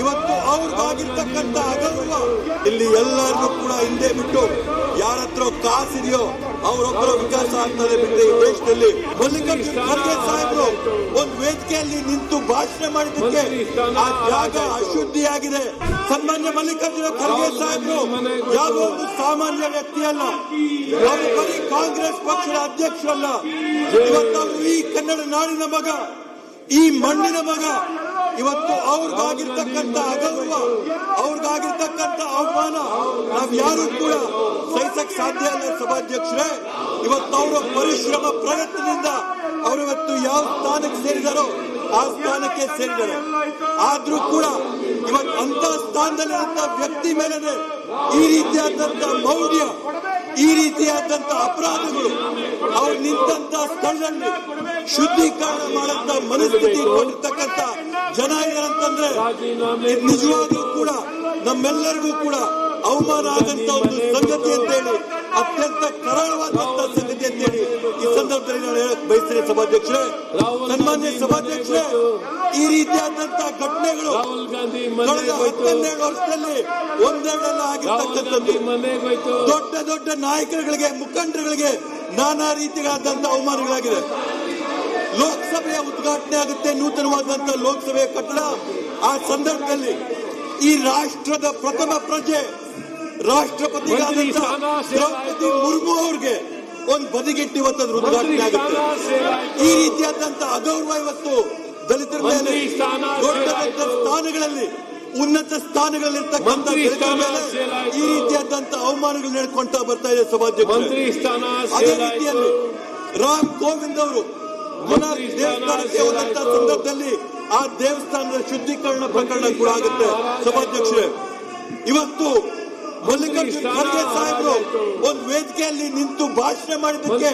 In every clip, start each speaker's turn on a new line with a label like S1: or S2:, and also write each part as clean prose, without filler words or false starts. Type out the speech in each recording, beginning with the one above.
S1: ಇವತ್ತು ಅವ್ರಿಗಾಗಿರ್ತಕ್ಕಂಥ ಅಗೌರವ ಇಲ್ಲಿ ಎಲ್ಲರನ್ನೂ ಕೂಡ ಹಿಂದೆ ಬಿಟ್ಟು ಯಾರ ಹತ್ರ ಕಾಸಿದೆಯೋ ಅವರೊಬ್ಬರ ವಿಕಾಸ ಆಗ್ತದೆ ಬಿಟ್ಟರೆ ಈ ದೇಶದಲ್ಲಿ. ಮಲ್ಲಿಕಾರ್ಜುನ್ ಖರ್ಗೆ ಸಾಹೇಬರು ಒಂದು ವೇದಿಕೆಯಲ್ಲಿ ನಿಂತು ಭಾಷಣ ಮಾಡಿದ್ದಕ್ಕೆ ಆ ಜಾಗ ಅಶುದ್ಧಿಯಾಗಿದೆ. ಸನ್ಮಾನ್ಯ ಮಲ್ಲಿಕಾರ್ಜುನ ಖರ್ಗೆ ಸಾಹೇಬರು ಯಾವುದೋ ಒಂದು ಸಾಮಾನ್ಯ ವ್ಯಕ್ತಿ ಅಲ್ಲ, ಅವರು ಬರೀ ಕಾಂಗ್ರೆಸ್ ಪಕ್ಷದ ಅಧ್ಯಕ್ಷರಲ್ಲ, ಇವತ್ತವರು ಈ ಕನ್ನಡ ನಾಡಿನ ಮಗ, ಈ ಮಣ್ಣಿನ ಮಗ. ಇವತ್ತು ಅವ್ರಿಗಾಗಿರ್ತಕ್ಕಂಥ ಅಗೌರವ, ಅವ್ರಿಗಾಗಿರ್ತಕ್ಕಂಥ ಅವಮಾನ ನಾವ್ ಯಾರು ಕೂಡ ಸಹಿಸಕ್ ಸಾಧ್ಯ ಇಲ್ಲ. ಸಭಾಧ್ಯಕ್ಷರೇ, ಇವತ್ತು ಅವರ ಪರಿಶ್ರಮ ಪ್ರಯತ್ನದಿಂದ ಅವರಿವತ್ತು ಯಾವ ಸ್ಥಾನಕ್ಕೆ ಸೇರಿದಾರೋ ಆ ಸ್ಥಾನಕ್ಕೆ ಸೇರಿದ್ದಾರೆ. ಆದ್ರೂ ಕೂಡ ಇವತ್ತು ಅಂತ ಸ್ಥಾನದಲ್ಲಿರುವಂತ ವ್ಯಕ್ತಿ ಮೇಲೆ ಈ ರೀತಿಯಾದಂತ ಮೌಢ್ಯ, ಈ ರೀತಿಯಾದಂತ ಅಪರಾಧಗಳು, ಅವ್ರು ನಿಂತ ಸ್ಥಳದಲ್ಲಿ ಶುದ್ಧೀಕರಣ ಮಾಡಂತ ಮನಸ್ಥಿತಿ ಕೊಟ್ಟಿರ್ತಕ್ಕಂಥ ಜನ ಇದಾರಂತಂದ್ರೆ ನಿಜವಾಗ್ಲೂ ಕೂಡ ನಮ್ಮೆಲ್ಲರಿಗೂ ಕೂಡ ಅವಮಾನ ಆಗಂತ ಒಂದು ಸಂಗತಿ ಅಂತೇಳಿ, ಅತ್ಯಂತ ಕರಾಳವಾದಂತ ಸಂಗತಿ ಅಂತೇಳಿ ಈ ಸಂದರ್ಭದಲ್ಲಿ ನಾನು ಹೇಳಕ್ ಬಯಸ್ತೇನೆ. ಸಭಾಧ್ಯಕ್ಷರೇ, ಸನ್ಮಾನ್ಯ ಸಭಾಧ್ಯಕ್ಷರೇ, ಈ ರೀತಿಯಾದಂತ ಘಟನೆಗಳು ಕಳೆದ 12 ವರ್ಷದಲ್ಲಿ ಒಂದೆರಡಲ್ಲ ಆಗಿರ್ತಕ್ಕಂಥದ್ದು. ದೊಡ್ಡ ದೊಡ್ಡ ನಾಯಕರುಗಳಿಗೆ, ಮುಖಂಡರುಗಳಿಗೆ ನಾನಾ ರೀತಿಯಾದಂತ ಅವಮಾನಗಳಾಗಿದೆ. ಲೋಕಸಭೆಯ ಉದ್ಘಾಟನೆ ಆಗುತ್ತೆ, ನೂತನವಾದಂತ ಲೋಕಸಭೆಯ ಕಟ್ಟಡ. ಆ ಸಂದರ್ಭದಲ್ಲಿ ಈ ರಾಷ್ಟ್ರದ ಪ್ರಥಮ ಪ್ರಜೆ ರಾಷ್ಟ್ರಪತಿಗಳಾದಂತ ದ್ರೌಪದಿ ಮುರ್ಮು ಅವ್ರಿಗೆ ಒಂದು ಬದಿಗಿಟ್ಟು ಇವತ್ತದ್ರ ಉದ್ಘಾಟನೆ ಆಗುತ್ತೆ. ಈ ರೀತಿಯಾದಂತ ಅಗೌರವ ಇವತ್ತು ದಲಿತರ ಮೇಲೆ ದೊಡ್ಡ ದೊಡ್ಡ ಸ್ಥಾನಗಳಲ್ಲಿ, ಉನ್ನತ ಸ್ಥಾನಗಳಲ್ಲಿರ್ತಕ್ಕಂಥ ದಲಿತರ ಮೇಲೆ ಈ ರೀತಿಯಾದಂತ ಅವಮಾನಗಳು ನಡ್ಕೊಂತ ಬರ್ತಾ ಇದೆ. ಸಭಾಧ್ಯಕ್ಷರು, ಅದೇ ರೀತಿಯಲ್ಲಿ ರಾಮ್ ಕೋವಿಂದ್ ಅವರು ದೇವಸ್ಥಾನಕ್ಕೆ ಹೋದಂತ ಸಂದರ್ಭದಲ್ಲಿ ಆ ದೇವಸ್ಥಾನದ ಶುದ್ಧೀಕರಣ ಪ್ರಕರಣ ಕೂಡ ಆಗುತ್ತೆ. ಸಭಾಧ್ಯಕ್ಷರೇ, ಇವತ್ತು ಮಲ್ಲಿಕಾರ್ಜುನ್ ಖರ್ಗೆ ಸಾಹೇಬರು ಒಂದು ವೇದಿಕೆಯಲ್ಲಿ ನಿಂತು ಭಾಷಣ ಮಾಡಿದ್ದಕ್ಕೆ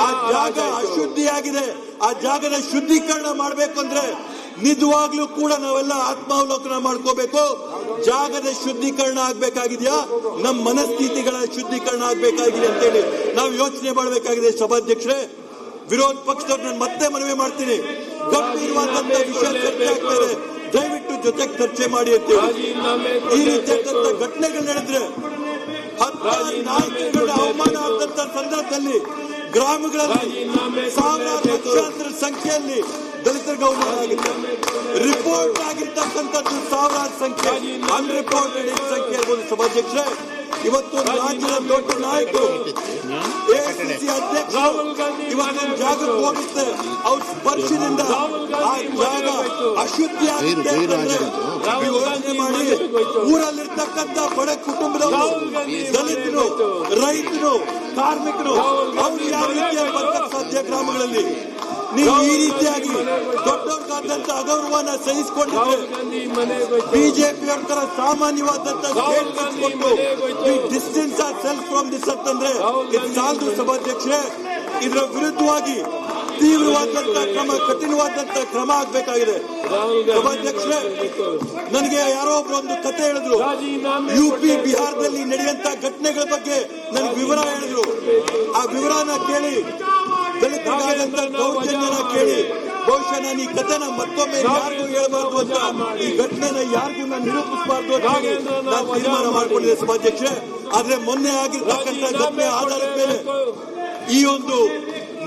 S1: ಆ ಜಾಗ ಅಶುದ್ಧಿಯಾಗಿದೆ. ಆ ಜಾಗದ ಶುದ್ಧೀಕರಣ ಮಾಡಬೇಕು ಅಂದ್ರೆ ನಿಜವಾಗ್ಲೂ ಕೂಡ ನಾವೆಲ್ಲ ಆತ್ಮಾವಲೋಕನ ಮಾಡ್ಕೋಬೇಕು. ಜಾಗದ ಶುದ್ಧೀಕರಣ ಆಗ್ಬೇಕಾಗಿದೆಯಾ, ನಮ್ಮ ಮನಸ್ಥಿತಿಗಳ ಶುದ್ಧೀಕರಣ ಆಗ್ಬೇಕಾಗಿದೆ ಅಂತೇಳಿ ನಾವು ಯೋಚನೆ ಮಾಡಬೇಕಾಗಿದೆ. ಸಭಾಧ್ಯಕ್ಷರೇ, ವಿರೋಧ ಪಕ್ಷದವ್ರು ನಾನು ಮತ್ತೆ ಮನವಿ ಮಾಡ್ತೀನಿ, ಗಂಭೀರವಾದಂತ ವಿಷಯ ಚರ್ಚೆ ಆಗ್ತಾ ಇದೆ, ದಯವಿಟ್ಟು ಜೊತೆಗೆ ಚರ್ಚೆ ಮಾಡಿ ಅಂತೇಳಿ. ಈ ರೀತಿಯಾದಂತ ಘಟನೆಗಳು ನಡೆದ್ರೆ, ನಾಯಕರುಗಳ ಅವಮಾನ ಆದಂತ ಸಂದರ್ಭದಲ್ಲಿ ಗ್ರಾಮಗಳಲ್ಲಿ ಸಾವಿರಾರು ಲಕ್ಷಾಂತರ ಸಂಖ್ಯೆಯಲ್ಲಿ ದಲಿತರಿಗೆ ಅವಮಾನ ಆಗಿದೆ. ರಿಪೋರ್ಟ್ ಆಗಿರ್ತಕ್ಕಂಥದ್ದು ಸಾವಿರಾರು ಸಂಖ್ಯೆ, ಅನ್ರಿಪೋರ್ಟೆಡ್ ಸಂಖ್ಯೆ ಇರ್ಬೋದು. ಸಭಾಧ್ಯಕ್ಷರೇ, ಇವತ್ತು ರಾಜ್ಯದ ದೊಡ್ಡ ನಾಯಕರು, ಎಐಸಿಸಿ ಅಧ್ಯಕ್ಷರು ಇವತ್ತೊಂದು ಜಾಗಕ್ಕೆ ಹೋಗುತ್ತೆ, ಅವ್ರ ಸ್ಪರ್ಶದಿಂದ ಆ ಜಾಗ ಅಶುದ್ಧಿ ಆಗುತ್ತೆ ಅಂತಂದ್ರೆ ಯೋಚನೆ ಮಾಡಿ. ಊರಲ್ಲಿರ್ತಕ್ಕಂಥ ಬಡ ಕುಟುಂಬದವರು, ದಲಿತರು, ರೈತರು, ಕಾರ್ಮಿಕರು, ಅವ್ರು ಯಾವ ರೀತಿಯ ಬದುಕಕ್ಕೆ ಸಾಧ್ಯ? ಗ್ರಾಮಗಳಲ್ಲಿ ನೀವು ಈ ರೀತಿಯಾಗಿ ದೊಡ್ಡವ್ರಿಗಾದಂತ ಅಗೌರವನ ಸಹಿಸಿಕೊಂಡಿದ್ರೆ ಬಿಜೆಪಿಯವ್ರ ತರ ಸಾಮಾನ್ಯವಾದಂತ distance our self from this ಅಂತಂದ್ರೆ ಇದು ಸಾಲದು. ಸಭಾಧ್ಯಕ್ಷರೇ, ಇದರ ವಿರುದ್ಧವಾಗಿ ತೀವ್ರವಾದಂತ ಕ್ರಮ, ಕಠಿಣವಾದಂತ ಕ್ರಮ ಆಗಬೇಕಾಗಿದೆ. ಸಭಾಧ್ಯಕ್ಷರೇ, ನನಗೆ ಯಾರೋ ಒಬ್ರು ಒಂದು ಕತೆ ಹೇಳಿದ್ರು, ಯುಪಿ ಬಿಹಾರದಲ್ಲಿ ನಡೆಯುವಂತ ಘಟನೆಗಳ ಬಗ್ಗೆ ನನಗೆ ವಿವರ ಹೇಳಿದ್ರು. ಆ ವಿವರನ ಕೇಳಿ, ದಲಿತರಿಗಾದಂತ ದೌರ್ಜನ್ಯನ ಕೇಳಿ, ಬಹುಶಃ ನಾನು ಈ ಕಥೆನ ಮತ್ತೊಮ್ಮೆ ಯಾರಿಗೂ ಹೇಳಬಾರ್ದು ಅಂತ, ಈ ಘಟನೆನ ಯಾರಿಗೂ ನಾನು ನಿರೂಪಿಸಬಾರ್ದು ಅಂತ ನಾನು ತೀರ್ಮಾನ ಮಾಡಿಕೊಂಡಿದ್ದೆ. ಸಭಾಧ್ಯಕ್ಷರೇ, ಆದ್ರೆ ಮೊನ್ನೆ ಆಗಿರ್ತಕ್ಕಂಥ ಘಟನೆ ಆಧಾರದ ಮೇಲೆ ಈ ಒಂದು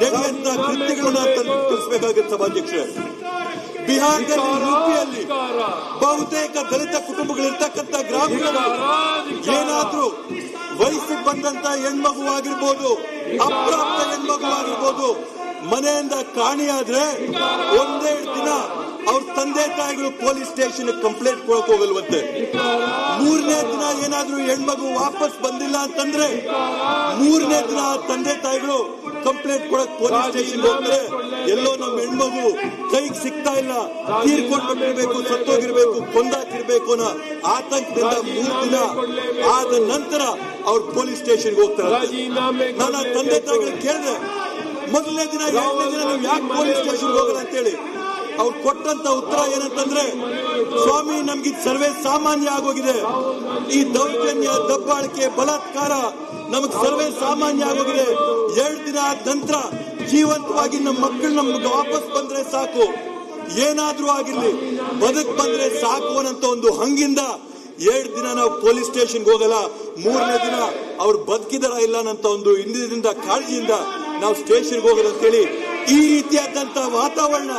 S1: ನಡೆಯುವಂತ ಕೃತ್ಯಗಳನ್ನ ತಿಳಿಸಬೇಕಾಗುತ್ತೆ. ಸಭಾಧ್ಯಕ್ಷರೇ, ಬಿಹಾರದಲ್ಲಿ, ಯುಪಿಯಲ್ಲಿ ಬಹುತೇಕ ದಲಿತ ಕುಟುಂಬಗಳಿರ್ತಕ್ಕಂಥ ಗ್ರಾಮಗಳಲ್ಲಿ ಏನಾದ್ರೂ ವಯಸ್ಸಿಗೆ ಬಂದಂತ ಹೆಣ್ಮಗು ಆಗಿರ್ಬೋದು, ಅಪ್ರಾಪ್ತ ಹೆಣ್ಮಗು ಆಗಿರ್ಬೋದು, ಮನೆಯಿಂದ ಕಾಣಿಯಾದ್ರೆ ಒಂದೇ ದಿನ ಅವ್ರ ತಂದೆ ತಾಯಿಗಳು ಪೊಲೀಸ್ ಸ್ಟೇಷನ್ ಕಂಪ್ಲೇಂಟ್ ಕೊಡಕ್ ಹೋಗಲ್ವಂತೆ. 3ನೇ ದಿನ ಏನಾದ್ರೂ ಹೆಣ್ಮಗು ವಾಪಸ್ ಬಂದಿಲ್ಲ ಅಂತಂದ್ರೆ 3ನೇ ದಿನ ತಂದೆ ತಾಯಿಗಳು ಕಂಪ್ಲೇಂಟ್ ಕೊಡಕ್ ಪೊಲೀಸ್ ಸ್ಟೇಷನ್ ಹೋಗ್ತಾರೆ. ಎಲ್ಲೋ ನಮ್ಮ ಹೆಣ್ಮಗು ಕೈಗೆ ಸಿಗ್ತಾ ಇಲ್ಲ, ತೀರ್ಕೊಂಡ್ಬಿಟ್ಟಿರ್ಬೇಕು, ಸತ್ತೋಗಿರ್ಬೇಕು, ಕೊಂದಾಕಿರ್ಬೇಕು ಅನ್ನೋ ಆತಂಕದಿಂದ 3 ದಿನ ಆದ ನಂತರ ಅವ್ರು ಪೊಲೀಸ್ ಸ್ಟೇಷನ್ಗೆ ಹೋಗ್ತಾರೆ. ನಾನು ತಂದೆ ತಾಯಿಗಳು ಕೇಳಿದೆ, ಮೊದಲನೇ ದಿನ 2ನೇ ದಿನ ನೀವು ಯಾಕೆ ಪೊಲೀಸ್ ಸ್ಟೇಷನ್ಗೆ ಹೋಗಲ್ಲ ಅಂತೇಳಿ. ಅವ್ರು ಕೊಟ್ಟಂತ ಉತ್ತರ ಏನಂತಂದ್ರೆ, ಸ್ವಾಮಿ, ನಮ್ಗೆ ಸರ್ವೇ ಸಾಮಾನ್ಯ ಆಗೋಗಿದೆ, ಈ ದೌರ್ಜನ್ಯ, ದಬ್ಬಾಳಿಕೆ, ಬಲಾತ್ಕಾರ ನಮಗ್ ಸರ್ವೇ ಸಾಮಾನ್ಯ ಆಗೋಗಿದೆ. 2 ದಿನ ಆದ ನಂತರ ಜೀವಂತವಾಗಿ ನಮ್ಮ ಮಕ್ಕಳು ನಮ್ಗೆ ವಾಪಸ್ ಬಂದ್ರೆ ಸಾಕು. ಏನಾದ್ರೂ ಆಗಿರ್ಲಿ ಬದುಕ್ ಬಂದ್ರೆ ಸಾಕು ಅನ್ನೋ ಒಂದು ಹಂಗಿಂದ 2 ದಿನ ನಾವು ಪೊಲೀಸ್ ಸ್ಟೇಷನ್ಗೆ ಹೋಗಲ್ಲ, 3ನೇ ದಿನ ಅವ್ರು ಬದುಕಿದಾರ ಇಲ್ಲ ಅನ್ನೋ ಒಂದು ಹಿಂದಿನಿಂದ ಕಾಳಜಿಯಿಂದ ನಾವು ಸ್ಟೇಷನ್ಗೆ ಹೋಗಲ್ಲ ಅಂತೇಳಿ ಈ ರೀತಿಯಾದಂತ ವಾತಾವರಣ,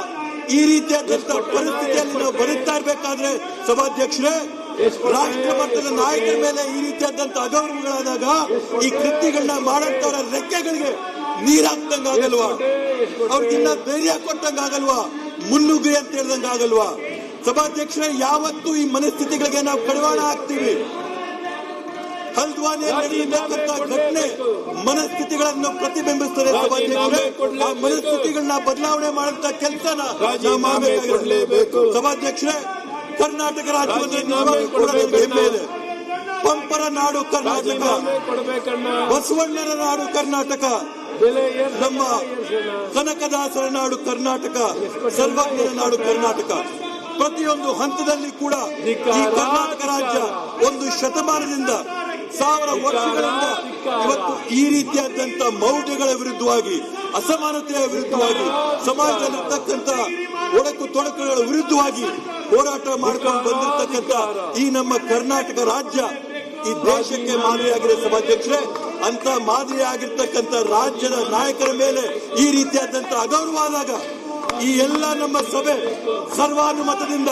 S1: ಈ ರೀತಿಯಾದಂತ ಪರಿಸ್ಥಿತಿಯಲ್ಲಿ ನಾವು ಬದುಕ್ತಾ ಇರ್ಬೇಕಾದ್ರೆ ಸಭಾಧ್ಯಕ್ಷರೇ, ರಾಷ್ಟ್ರ ಮಟ್ಟದ ನಾಯಕರ ಮೇಲೆ ಈ ರೀತಿಯಾದಂತ ಅಗೌರವಗಳಾದಾಗ ಈ ಕೃತ್ಯಗಳನ್ನ ಮಾಡಂತವರ ರೆಕ್ಕೆಗಳಿಗೆ ನೀರಾಕ್ದಂಗಾಗಲ್ವಾ? ಅವ್ರಿಗಿನ್ನ ಧೈರ್ಯ ಕೊಟ್ಟಂಗಾಗಲ್ವಾ? ಮುನ್ನುಗ್ಗಿ ಅಂತ ಹೇಳ್ದಂಗಾಗಲ್ವಾ? ಸಭಾಧ್ಯಕ್ಷರೇ, ಯಾವತ್ತೂ ಈ ಮನಸ್ಥಿತಿಗಳಿಗೆ ನಾವು ಕಡಿವಾಣ ಹಾಕ್ತೀವಿ. ಹಲ್ದ್ವಾನಿಯಲ್ಲಿ ನಡೆದಿರ್ತಕ್ಕಂಥ ಘಟನೆ ಮನಸ್ಥಿತಿಗಳನ್ನು ಪ್ರತಿಬಿಂಬಿಸ್ತದೆ. ಸಭಾಧ್ಯಕ್ಷರೇ, ಆ ಮನಸ್ಥಿತಿಗಳನ್ನ ಬದಲಾವಣೆ ಮಾಡುವಂತ ಕೆಲಸನ ನಾವು ಮಾಡಬೇಕಾಗಿರಲೇಬೇಕು. ಸಭಾಧ್ಯಕ್ಷರೇ, ಕರ್ನಾಟಕ ರಾಜ್ಯದಲ್ಲಿ ನಿಜವಾಗ್ಲೂ ಕೂಡ ಹೆಮ್ಮೆ ಇದೆ. ಪಂಪರ ನಾಡು ಕರ್ನಾಟಕ, ಬಸವಣ್ಣನ ನಾಡು ಕರ್ನಾಟಕ, ನಮ್ಮ ಕನಕದಾಸರ ನಾಡು ಕರ್ನಾಟಕ, ಸರ್ವಜ್ಞರ ನಾಡು ಕರ್ನಾಟಕ. ಪ್ರತಿಯೊಂದು ಹಂತದಲ್ಲಿ ಕೂಡ ಈ ಕರ್ನಾಟಕ ರಾಜ್ಯ ಒಂದು ಶತಮಾನದಿಂದ 1000 ವರ್ಷಗಳಿಂದ ಇವತ್ತು ಈ ರೀತಿಯಾದಂತ ಮೌಢ್ಯಗಳ ವಿರುದ್ಧವಾಗಿ, ಅಸಮಾನತೆಯ ವಿರುದ್ಧವಾಗಿ, ಸಮಾಜದಲ್ಲಿರ್ತಕ್ಕಂಥ ಒಡಕು ತೊಡಕುಗಳ ವಿರುದ್ಧವಾಗಿ ಹೋರಾಟ ಮಾಡ್ಕೊಂಡು ಬಂದಿರತಕ್ಕಂಥ ಈ ನಮ್ಮ ಕರ್ನಾಟಕ ರಾಜ್ಯ ಈ ದೇಶಕ್ಕೆ ಮಾದರಿಯಾಗಿದೆ. ಸಭಾಧ್ಯಕ್ಷರೇ, ಅಂತ ಮಾದರಿಯಾಗಿರ್ತಕ್ಕಂಥ ರಾಜ್ಯದ ನಾಯಕರ ಮೇಲೆ ಈ ರೀತಿಯಾದಂತ ಅಗೌರವ ಆದಾಗ ಈ ಎಲ್ಲ ನಮ್ಮ ಸಭೆ ಸರ್ವಾನುಮತದಿಂದ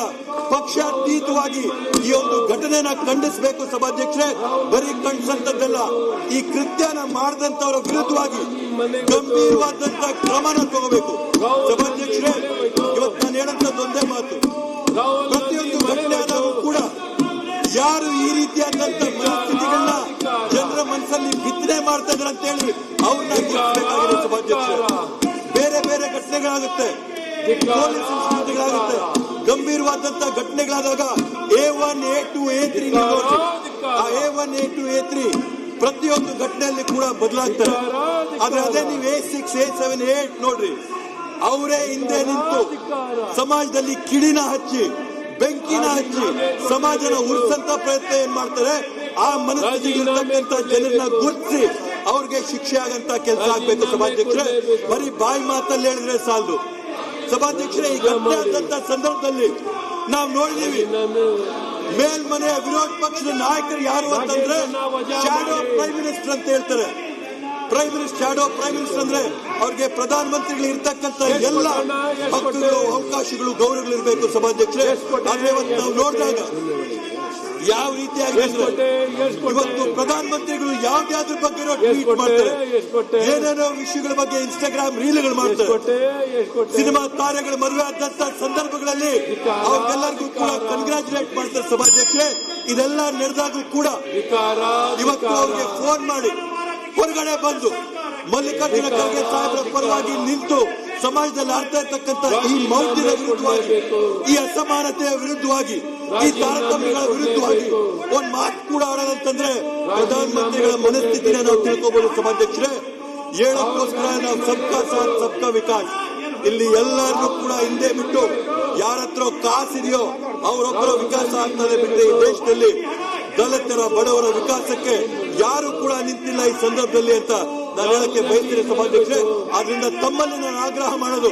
S1: ಪಕ್ಷಾತೀತವಾಗಿ ಈ ಒಂದು ಘಟನೆನ ಖಂಡಿಸಬೇಕು. ಸಭಾಧ್ಯಕ್ಷರೇ, ಬರೀ ಖಂಡಿಸಂತದ್ದಲ್ಲ, ಈ ಕೃತ್ಯನ ಮಾಡದಂತವರ ವಿರುದ್ಧವಾಗಿ ಗಂಭೀರವಾದಂತ ಕ್ರಮನ ತಗೋಬೇಕು. ಸಭಾಧ್ಯಕ್ಷರೇ, ಇವತ್ತು ನಾನು ಹೇಳಂತದ್ದು ಒಂದೇ ಮಾತು, ಪ್ರತಿಯೊಂದು ಘಟನೆ ಆದಾಗ ಕೂಡ ಯಾರು ಈ ರೀತಿಯಾದಂತ ಪರಿಸ್ಥಿತಿಗಳನ್ನ ಜನರ ಮನಸ್ಸಲ್ಲಿ ಬಿತ್ತನೆ ಮಾಡ್ತಾ ಇದ್ದಾರೆ ಅಂತ ಹೇಳಿ ಅವ್ರನ್ನ ಗುರುತಿಸಬೇಕಾಗಿದೆ. ಸಭಾಧ್ಯಕ್ಷರೇ, ಬೇರೆ ಬೇರೆ ಘಟನೆಗಳಾಗುತ್ತೆ, ಪೊಲೀಸ್ ಇನ್ಸಿಡೆಂಟ್ಗಳಾಗುತ್ತೆ, ಗಂಭೀರವಾದಂತ ಘಟನೆಗಳಾದಾಗ A1, A2, A3 ಆ A1, A2, A3 ಪ್ರತಿಯೊಂದು ಘಟನೆಯಲ್ಲಿ ಕೂಡ ಬದಲಾಗ್ತಾರೆ. ಆದ್ರೆ ಅದೇ ನೀವು A6, A7, A8 ನೋಡ್ರಿ, ಅವರೇ ಹಿಂದೆ ನಿಂತು ಸಮಾಜದಲ್ಲಿ ಕಿಡಿನ ಹಚ್ಚಿ, ಬೆಂಕಿನ ಹಚ್ಚಿ ಸಮಾಜನ ಉಳಿಸಂತ ಪ್ರಯತ್ನ ಏನ್ ಮಾಡ್ತಾರೆ, ಆ ಮನಸ್ಥಿತಿಗಿರ್ತಕ್ಕಂಥ ಜನರನ್ನ ಗುರುತಿಸಿ ಅವ್ರಿಗೆ ಶಿಕ್ಷೆ ಆಗಂತ ಕೆಲಸ ಆಗ್ಬೇಕು. ಸಭಾಧ್ಯಕ್ಷರೇ, ಬರೀ ಬಾಯಿ ಮಾತಲ್ಲಿ ಹೇಳಿದ್ರೆ ಸಾಲದು. ಸಭಾಧ್ಯಕ್ಷರೇ, ಈ ಘಟನೆ ಆದಂತ ಸಂದರ್ಭದಲ್ಲಿ ನಾವು ನೋಡಿದೀವಿ, ಮೇಲ್ಮನೆಯ ವಿರೋಧ ಪಕ್ಷದ ನಾಯಕರು ಯಾರು ಅಂತಂದ್ರೆ ಶಾಡೋ ಪ್ರೈಮ್ ಮಿನಿಸ್ಟರ್ ಅಂತ ಹೇಳ್ತಾರೆ. Prime minister, shadow prime minister ಅಂದ್ರೆ ಅವ್ರಿಗೆ ಪ್ರಧಾನಮಂತ್ರಿಗಳು ಇರ್ತಕ್ಕಂಥ ಎಲ್ಲ ಹಕ್ಕುಗಳು, ಅವಕಾಶಗಳು, ಗೌರವಗಳು ಇರಬೇಕು. ಸಭಾಧ್ಯಕ್ಷರೇ, ಆದ್ರೆ ಇವತ್ತು ನಾವು ನೋಡಿದಾಗ ಯಾವ ರೀತಿಯಾಗಿ ಇವತ್ತು ಪ್ರಧಾನಮಂತ್ರಿಗಳು ಯಾವ್ದಾದ್ರ ಬಗ್ಗೆ ಟ್ವೀಟ್ ಮಾಡ್ತಾರೆ, ಏನೇನೋ ವಿಷಯಗಳ ಬಗ್ಗೆ ಇನ್ಸ್ಟಾಗ್ರಾಮ್ ರೀಲ್ಗಳು ಮಾಡ್ತಾರೆ. ಸಿನಿಮಾ ತಾರೆಗಳ ಮದುವೆ ಆದಂತ ಸಂದರ್ಭಗಳಲ್ಲಿ ಅವ್ರಿಗೆಲ್ಲರಿಗೂ ಕೂಡ ಕಂಗ್ರಾಚುಲೇಟ್ ಮಾಡ್ತಾರೆ. ಸಭಾಧ್ಯಕ್ಷರೇ, ಇದೆಲ್ಲ ನಡೆದಾಗೂ ಕೂಡ ಇವತ್ತು ಅವ್ರಿಗೆ ಫೋನ್ ಮಾಡಿ ಹೊರಗಡೆ ಬಂದು ಮಲ್ಲಿಕಾರ್ಜುನ ಖರ್ಗೆ ಸಾಹೇಬರ ಪರವಾಗಿ ನಿಂತು ಸಮಾಜದಲ್ಲಿ ಆಡ್ತಾ ಇರ್ತಕ್ಕಂಥ ಈ ಮೌಢ್ಯದ ವಿರುದ್ಧವಾಗಿ, ಈ ಅಸಮಾನತೆಯ ವಿರುದ್ಧವಾಗಿ, ಈ ತಾರತಮ್ಯಗಳ ವಿರುದ್ಧವಾಗಿ ಒಂದ್ ಮಾತು ಕೂಡ ಆಡೋದಂತಂದ್ರೆ ಪ್ರಧಾನಮಂತ್ರಿಗಳ ಮನಸ್ಥಿತಿನ ನಾವು ತಿಳ್ಕೋಬಹುದು. ಸಭಾಧ್ಯಕ್ಷರೇ, ಹೇಳೋಕ್ಕೋಸ್ಕರ ನಾವು ಸಬ್ಕಾ ಸಾಥ್ ಸಬ್ಕಾ ವಿಕಾಸ್, ಇಲ್ಲಿ ಎಲ್ಲರನ್ನೂ ಕೂಡ ಹಿಂದೆ ಬಿಟ್ಟು ಯಾರ ಹತ್ರ ಕಾಸಿದೆಯೋ ಅವರೊಬ್ಬರ ವಿಕಾಸ ಆಗ್ತದೆ ಬಿಟ್ಟರೆ ಈ ದೇಶದಲ್ಲಿ ದಲಿತರ, ಬಡವರ ವಿಕಾಸಕ್ಕೆ ಯಾರು ಕೂಡ ನಿಂತಿಲ್ಲ ಈ ಸಂದರ್ಭದಲ್ಲಿ ಅಂತ ನಾನು ಹೇಳಕ್ಕೆ ಬಯಸ್ತೀನಿ. ಸಭಾಧ್ಯಕ್ಷರೇ, ಆದ್ರಿಂದ ತಮ್ಮಲ್ಲಿ ನಾನು ಆಗ್ರಹ ಮಾಡೋದು,